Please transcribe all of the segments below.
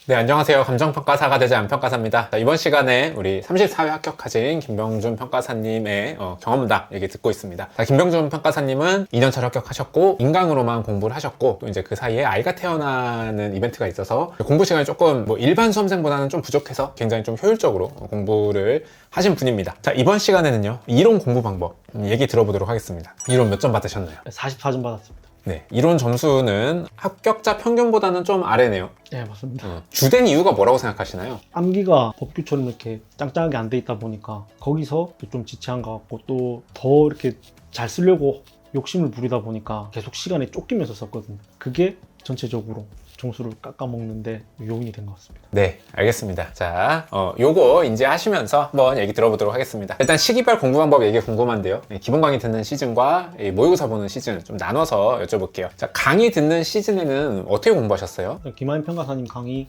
네, 안녕하세요. 감정평가사가 되지 않은 평가사입니다. 자, 이번 시간에 우리 34회 합격하신 김병준 평가사님의 경험담 얘기 듣고 있습니다. 자, 김병준 평가사님은 2년차 합격하셨고 인강으로만 공부를 하셨고 또 이제 그 사이에 아이가 태어나는 이벤트가 있어서 공부 시간이 조금 일반 수험생보다는 좀 부족해서 굉장히 좀 효율적으로 공부를 하신 분입니다. 자, 이번 시간에는요, 이론 공부 방법 얘기 들어보도록 하겠습니다. 이론 몇 점 받으셨나요? 44점 받았습니다. 네, 이론 점수는 합격자 평균보다는 좀 아래네요. 네, 맞습니다. 주된 이유가 뭐라고 생각하시나요? 암기가 법규처럼 이렇게 짱짱하게 안 돼 있다 보니까 거기서 좀 지체한 것 같고 또 더 이렇게 잘 쓰려고 욕심을 부리다 보니까 계속 시간에 쫓기면서 썼거든요. 그게 전체적으로 점수를 깎아먹는데 요인이 된 것 같습니다. 네, 알겠습니다. 자, 요거 이제 하시면서 한번 얘기 들어보도록 하겠습니다. 일단 시기별 공부 방법 얘기 궁금한데요. 기본 강의 듣는 시즌과 모의고사 보는 시즌 좀 나눠서 여쭤볼게요. 자, 강의 듣는 시즌에는 어떻게 공부하셨어요? 김하인 평가사님 강의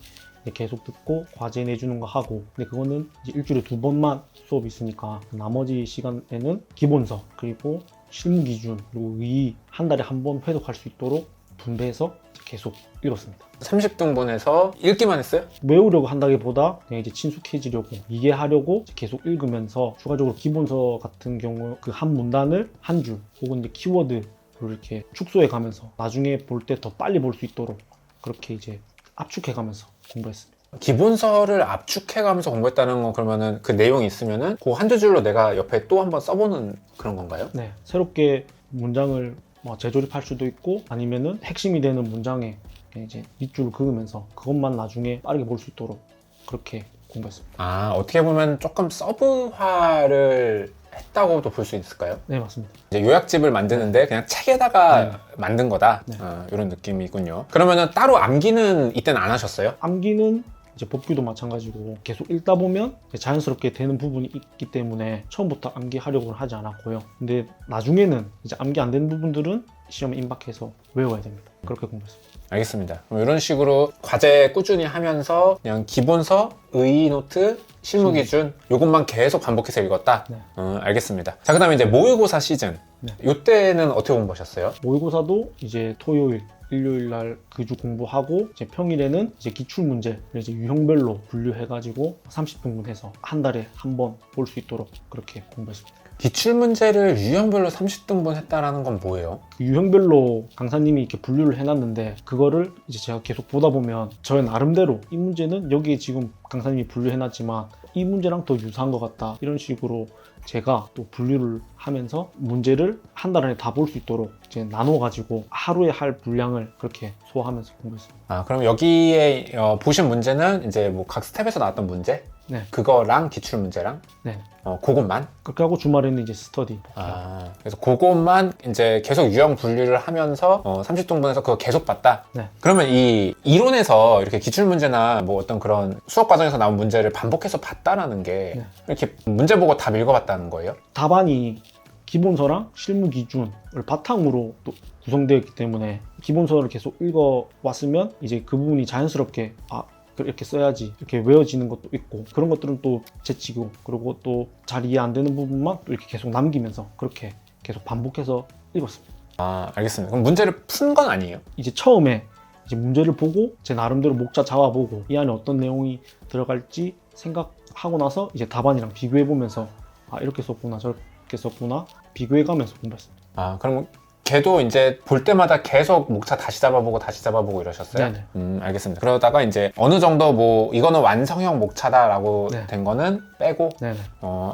계속 듣고 과제 내주는 거 하고, 근데 그거는 이제 일주일에 2번만 수업이 있으니까 나머지 시간에는 기본서 그리고 실무 기준 그리고 의 한 달에 한 번 회독할 수 있도록 분배해서 계속 읽었습니다. 30등분해서 읽기만 했어요? 외우려고 한다기보다 그냥 이제 친숙해지려고 이해하려고 계속 읽으면서 추가적으로 기본서 같은 경우 그 한 문단을 한 줄 혹은 이제 키워드로 이렇게 축소해 가면서 나중에 볼 때 더 빨리 볼 수 있도록 그렇게 이제 압축해 가면서 공부했습니다. 기본서를 압축해가면서 공부했다는 건 그러면은 그 내용이 있으면은 그 한두 줄로 내가 옆에 또 한번 써보는 그런 건가요? 네, 새롭게 문장을 재조립할 수도 있고 아니면은 핵심이 되는 문장에 이제 밑줄을 그으면서 그것만 나중에 빠르게 볼 수 있도록 그렇게 공부했습니다. 아, 어떻게 보면 조금 서브화를 했다고도 볼 수 있을까요? 네, 맞습니다. 이제 요약집을 만드는데 그냥 책에다가 만든 거다. 네. 이런 느낌이군요. 그러면은 따로 암기는 이때는 안 하셨어요? 암기는 이제 법규도 마찬가지고 계속 읽다 보면 자연스럽게 되는 부분이 있기 때문에 처음부터 암기하려고는 하지 않았고요. 근데 나중에는 이제 암기 안 되는 부분들은 시험에 임박해서 외워야 됩니다. 그렇게 공부했습니다. 알겠습니다. 그럼 이런 식으로 과제 꾸준히 하면서 그냥 기본서, 의의 노트, 실무 기준 요것만 계속 반복해서 읽었다? 네. 알겠습니다. 자, 그 다음에 이제 모의고사 시즌. 네. 요때는 어떻게 공부하셨어요? 모의고사도 이제 토요일, 일요일 날 그 주 공부하고 이제 평일에는 이제 기출문제를 이제 유형별로 분류해가지고 30등분해서 한 달에 한 번 볼 수 있도록 그렇게 공부했습니다. 기출문제를 유형별로 30등분 했다라는 건 뭐예요? 그 유형별로 강사님이 이렇게 분류를 해놨는데 그거를 이제 제가 계속 보다 보면 저의 나름대로 이 문제는 여기에 지금 강사님이 분류해놨지만 이 문제랑 더 유사한 것 같다 이런 식으로 제가 또 분류를 하면서 문제를 한 달 안에 다 볼 수 있도록 이제 나눠가지고 하루에 할 분량을 그렇게 소화하면서 공부했습니다. 아, 그럼 여기에 보신 문제는 이제 뭐 각 스텝에서 나왔던 문제? 네. 그거랑 기출 문제랑? 네. 그것만? 그렇게 하고 주말에는 이제 스터디. 아, 그래서 그것만 이제 계속 유형 분류를 하면서 30등분해서 그거 계속 봤다? 네. 그러면 이 이론에서 이렇게 기출문제나 뭐 어떤 그런 수업 과정에서 나온 문제를 반복해서 봤다라는 게 네. 이렇게 문제 보고 답 읽어봤다는 거예요? 답안이 기본서랑 실무 기준을 바탕으로 또 구성되어 있기 때문에 기본서를 계속 읽어왔으면 이제 그 부분이 자연스럽게 이렇게 써야지 이렇게 외워지는 것도 있고 그런 것들은 또 제치고 그리고 또 잘 이해 안 되는 부분만 또 이렇게 계속 남기면서 그렇게 계속 반복해서 읽었습니다. 아, 알겠습니다. 그럼 문제를 푼 건 아니에요? 이제 처음에 이제 문제를 보고 제 나름대로 목차 잡아보고 이 안에 어떤 내용이 들어갈지 생각하고 나서 이제 답안이랑 비교해보면서 이렇게 썼구나 저렇게 썼구나 비교해가면서 공부했습니다. 아, 그럼 걔도 이제 볼 때마다 계속 목차 다시 잡아보고 이러셨어요? 네네. 알겠습니다. 그러다가 이제 어느 정도 뭐 이거는 완성형 목차다라고 네. 된 거는 빼고 네네.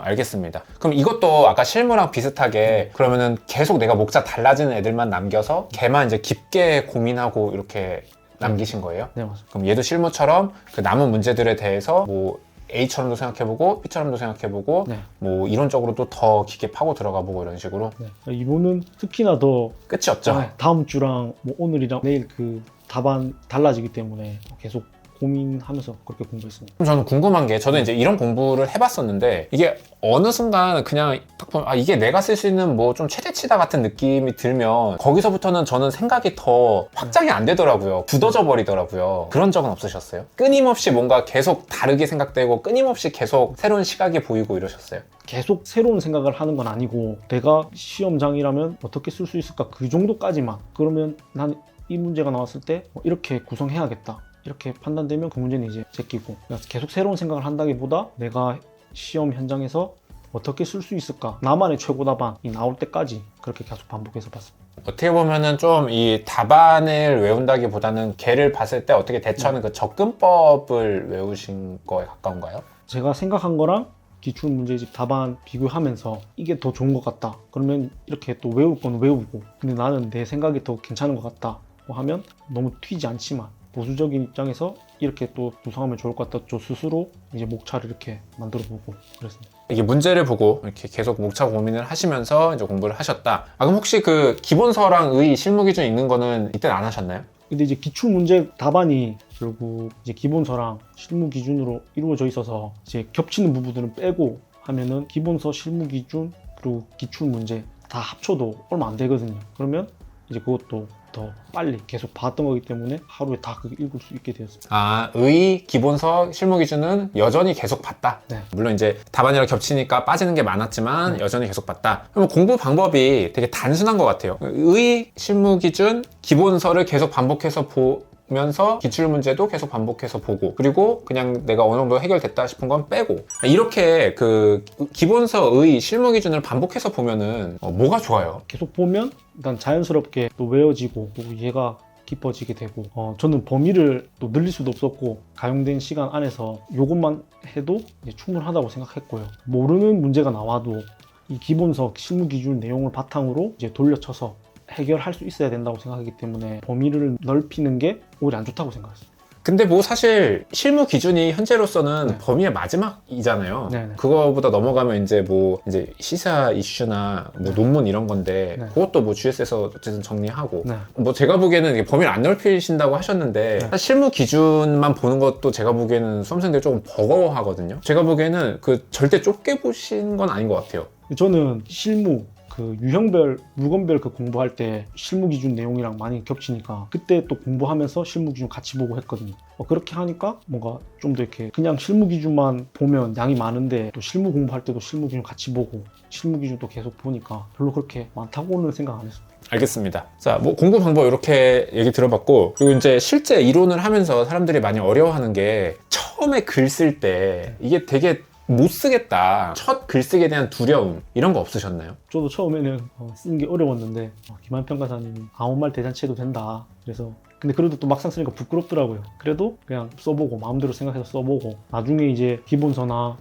알겠습니다. 그럼 이것도 아까 실무랑 비슷하게 그러면은 계속 내가 목차 달라지는 애들만 남겨서 걔만 이제 깊게 고민하고 이렇게 남기신 거예요? 네, 맞습니다. 그럼 얘도 실무처럼 그 남은 문제들에 대해서 뭐 A처럼도 생각해보고 B처럼도 생각해보고 네. 뭐 이론적으로도 더 깊게 파고 들어가보고 이런 식으로 네. 이번은 특히나 더 끝이 없죠? 다음 주랑 뭐 오늘이랑 내일 그 답안 달라지기 때문에 계속 고민하면서 그렇게 공부했습니다. 그럼 저는 궁금한 게 저도 이제 이런 공부를 해봤었는데 이게 어느 순간 그냥 딱 보면 이게 내가 쓸 수 있는 뭐 좀 최대치다 같은 느낌이 들면 거기서부터는 저는 생각이 더 확장이 안 되더라고요. 굳어져 버리더라고요. 그런 적은 없으셨어요? 끊임없이 뭔가 계속 다르게 생각되고 끊임없이 계속 새로운 시각이 보이고 이러셨어요? 계속 새로운 생각을 하는 건 아니고 내가 시험장이라면 어떻게 쓸 수 있을까 그 정도까지만 그러면 난 이 문제가 나왔을 때 이렇게 구성해야겠다 이렇게 판단되면 그 문제는 이제 제끼고, 그래서 계속 새로운 생각을 한다기보다 내가 시험 현장에서 어떻게 쓸 수 있을까, 나만의 최고 답안이 나올 때까지 그렇게 계속 반복해서 봤습니다. 어떻게 보면은 좀 이 답안을 외운다기보다는 걔를 봤을 때 어떻게 대처하는 그 접근법을 외우신 거에 가까운가요? 제가 생각한 거랑 기출문제집 답안 비교하면서 이게 더 좋은 것 같다 그러면 이렇게 또 외울 건 외우고, 근데 나는 내 생각이 더 괜찮은 것 같다 하면 너무 튀지 않지만 보수적인 입장에서 이렇게 또 구성하면 좋을 것 같다, 저 스스로 이제 목차를 이렇게 만들어 보고 그랬습니다. 이게 문제를 보고 이렇게 계속 목차 고민을 하시면서 이제 공부를 하셨다. 그럼 혹시 그 기본서랑 의 실무 기준 읽는 거는 이때는 안 하셨나요? 근데 이제 기출문제 답안이 결국 이제 기본서랑 실무 기준으로 이루어져 있어서 이제 겹치는 부분들은 빼고 하면은 기본서, 실무 기준, 그리고 기출문제 다 합쳐도 얼마 안 되거든요. 그러면 이제 그것도 더 빨리 계속 봤던 거기 때문에 하루에 다 그게 읽을 수 있게 되었습니다. 아, 의, 기본서, 실무 기준은 여전히 계속 봤다. 네. 물론 이제 답안이랑 겹치니까 빠지는 게 많았지만 여전히 계속 봤다. 그럼 공부 방법이 되게 단순한 것 같아요. 의, 실무 기준, 기본서를 계속 반복해서 보면서 기출 문제도 계속 반복해서 보고, 그리고 그냥 내가 어느 정도 해결됐다 싶은 건 빼고, 이렇게 그 기본서, 의, 실무 기준을 반복해서 보면은 뭐가 좋아요? 계속 보면 일단 자연스럽게 또 외워지고 또 이해가 깊어지게 되고, 저는 범위를 또 늘릴 수도 없었고 가용된 시간 안에서 이것만 해도 이제 충분하다고 생각했고요. 모르는 문제가 나와도 이 기본서, 실무 기준 내용을 바탕으로 이제 돌려쳐서 해결할 수 있어야 된다고 생각하기 때문에 범위를 넓히는 게 오히려 안 좋다고 생각했어요. 근데 뭐 사실 실무 기준이 현재로서는 네. 범위의 마지막이잖아요. 네네. 그거보다 넘어가면 이제 뭐 이제 시사 이슈나 뭐 네. 논문 이런 건데 네. 그것도 뭐 GS에서 어쨌든 정리하고, 네. 뭐 제가 보기에는 이게 범위를 안 넓히신다고 하셨는데 네. 사실 실무 기준만 보는 것도 제가 보기에는 수험생들이 조금 버거워하거든요. 제가 보기에는 그 절대 좁게 보신 건 아닌 것 같아요. 저는 실무 그 유형별, 물건별 그 공부할 때 실무 기준 내용이랑 많이 겹치니까 그때 또 공부하면서 실무 기준 같이 보고 했거든요. 그렇게 하니까 뭔가 좀 더 이렇게 그냥 실무 기준만 보면 양이 많은데 또 실무 공부할 때도 실무 기준 같이 보고 실무 기준도 계속 보니까 별로 그렇게 많다고는 생각 안 했습니다. 알겠습니다. 자, 뭐 공부 방법 이렇게 얘기 들어봤고, 그리고 이제 실제 이론을 하면서 사람들이 많이 어려워하는 게 처음에 글 쓸 때 이게 되게 못 쓰겠다, 첫 글쓰기에 대한 두려움 이런 거 없으셨나요? 저도 처음에는 쓰는 게 어려웠는데 김한 평가사님이 아무 말 대잔치 해도 된다, 그래서 근데 그래도 또 막상 쓰니까 부끄럽더라고요. 그래도 그냥 써보고 마음대로 생각해서 써보고 나중에 이제 기본서나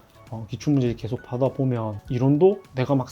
기출문제 계속 받아보면 이론도 내가 막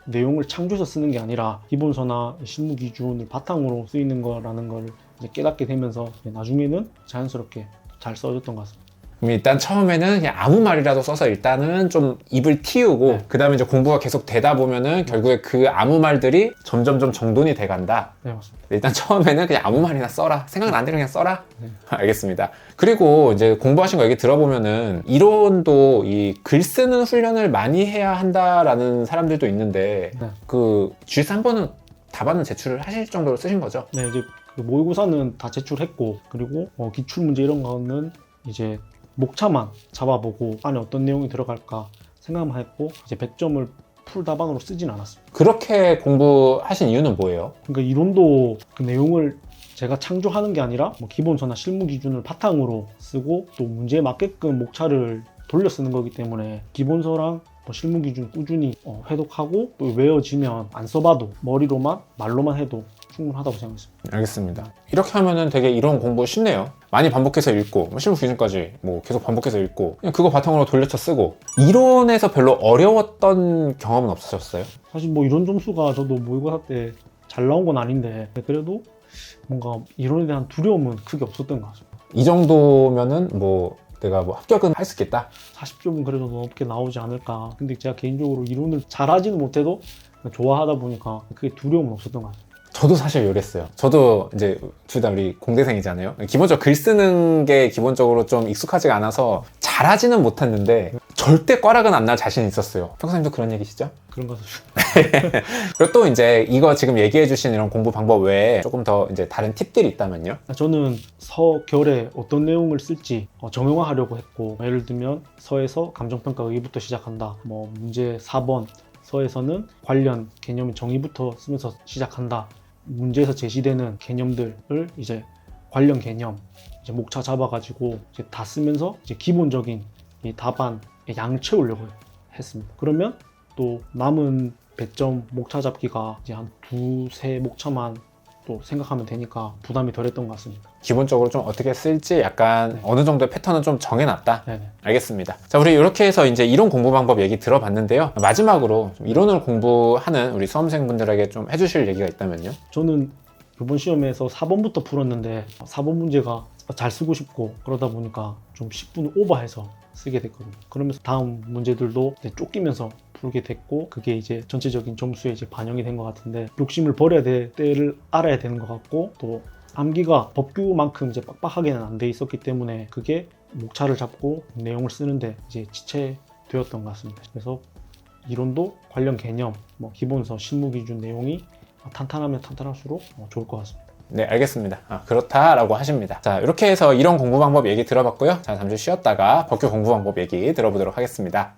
내용을 창조해서 쓰는 게 아니라 기본서나 실무 기준을 바탕으로 쓰이는 거라는 걸 이제 깨닫게 되면서 나중에는 자연스럽게 잘 써졌던 것 같습니다. 그럼 일단 처음에는 그냥 아무 말이라도 써서 일단은 좀 입을 틔우고, 네. 그 다음에 이제 공부가 계속 되다 보면은 결국에 그 아무 말들이 점점점 정돈이 돼 간다. 네, 맞습니다. 일단 처음에는 그냥 아무 말이나 써라, 생각나는 대로 그냥 써라. 네. 알겠습니다. 그리고 이제 공부하신 거 얘기 들어보면은 이론도 이 글 쓰는 훈련을 많이 해야 한다라는 사람들도 있는데, 네. 그 GS 한 번은 답안은 제출을 하실 정도로 쓰신 거죠? 네, 이제 그 모의고사는 다 제출했고, 그리고 기출문제 이런 거는 이제 목차만 잡아보고 안에 어떤 내용이 들어갈까 생각만 했고, 이제 100점을 풀 답안으로 쓰진 않았습니다. 그렇게 공부하신 이유는 뭐예요? 그러니까 이론도 그 내용을 제가 창조하는 게 아니라 뭐 기본서나 실무 기준을 바탕으로 쓰고 또 문제에 맞게끔 목차를 돌려 쓰는 거기 때문에 기본서랑 뭐 실무 기준 꾸준히 회독하고 또 외워지면 안 써봐도 머리로만 말로만 해도 충분하다고 생각했습니다. 알겠습니다. 이렇게 하면은 되게 이론 공부 쉽네요. 많이 반복해서 읽고, 뭐 실무 기준까지 뭐 계속 반복해서 읽고, 그냥 그거 바탕으로 돌려쳐 쓰고. 이론에서 별로 어려웠던 경험은 없으셨어요? 사실 뭐 이론 점수가 저도 모의고사 때 잘 나온 건 아닌데 그래도 뭔가 이론에 대한 두려움은 크게 없었던 것 같습니다. 이 정도면은 뭐 내가 뭐 합격은 할 수 있겠다. 40점은 그래도 높게 나오지 않을까. 근데 제가 개인적으로 이론을 잘하지는 못해도 좋아하다 보니까 그게 두려움은 없었던 것 같아요. 저도 사실 이랬어요. 저도 이제 둘 다 우리 공대생이잖아요. 기본적으로 글 쓰는 게 기본적으로 좀 익숙하지가 않아서 잘하지는 못했는데 절대 꽈락은 안 날 자신 있었어요. 평사님도 그런 얘기시죠? 그런 것을 그리고 또 이제 이거 지금 얘기해 주신 이런 공부 방법 외에 조금 더 이제 다른 팁들이 있다면요? 저는 서결에 어떤 내용을 쓸지 정형화하려고 했고, 예를 들면 서에서 감정평가 의의부터 시작한다, 뭐 문제 4번 서에서는 관련 개념 정의부터 쓰면서 시작한다, 문제에서 제시되는 개념들을 이제 관련 개념, 이제 목차 잡아가지고 이제 다 쓰면서 이제 기본적인 이 답안의 양을 채우려고 했습니다. 그러면 또 남은 배점 목차 잡기가 이제 한 두세 목차만 또 생각하면 되니까 부담이 덜했던 것 같습니다. 기본적으로 좀 어떻게 쓸지 약간 네. 어느 정도의 패턴은 좀 정해놨다. 네네. 알겠습니다. 자, 우리 이렇게 해서 이제 이론 공부 방법 얘기 들어봤는데요. 마지막으로 좀 이론을 공부하는 우리 수험생분들에게 좀 해주실 얘기가 있다면요. 저는 이번 시험에서 4번부터 풀었는데 4번 문제가 잘 쓰고 싶고 그러다 보니까 좀 10분을 오버해서 쓰게 됐거든요. 그러면서 다음 문제들도 이제 쫓기면서 풀게 됐고 그게 이제 전체적인 점수에 이제 반영이 된 것 같은데 욕심을 버려야 될 때를 알아야 되는 것 같고 또 암기가 법규만큼 이제 빡빡하게는 안 돼 있었기 때문에 그게 목차를 잡고 내용을 쓰는데 이제 지체되었던 것 같습니다. 그래서 이론도 관련 개념, 뭐 기본서, 실무 기준 내용이 탄탄하면 탄탄할수록 좋을 것 같습니다. 네, 알겠습니다. 그렇다라고 하십니다. 자, 이렇게 해서 이론 공부 방법 얘기 들어봤고요. 자, 잠시 쉬었다가 법규 공부 방법 얘기 들어보도록 하겠습니다.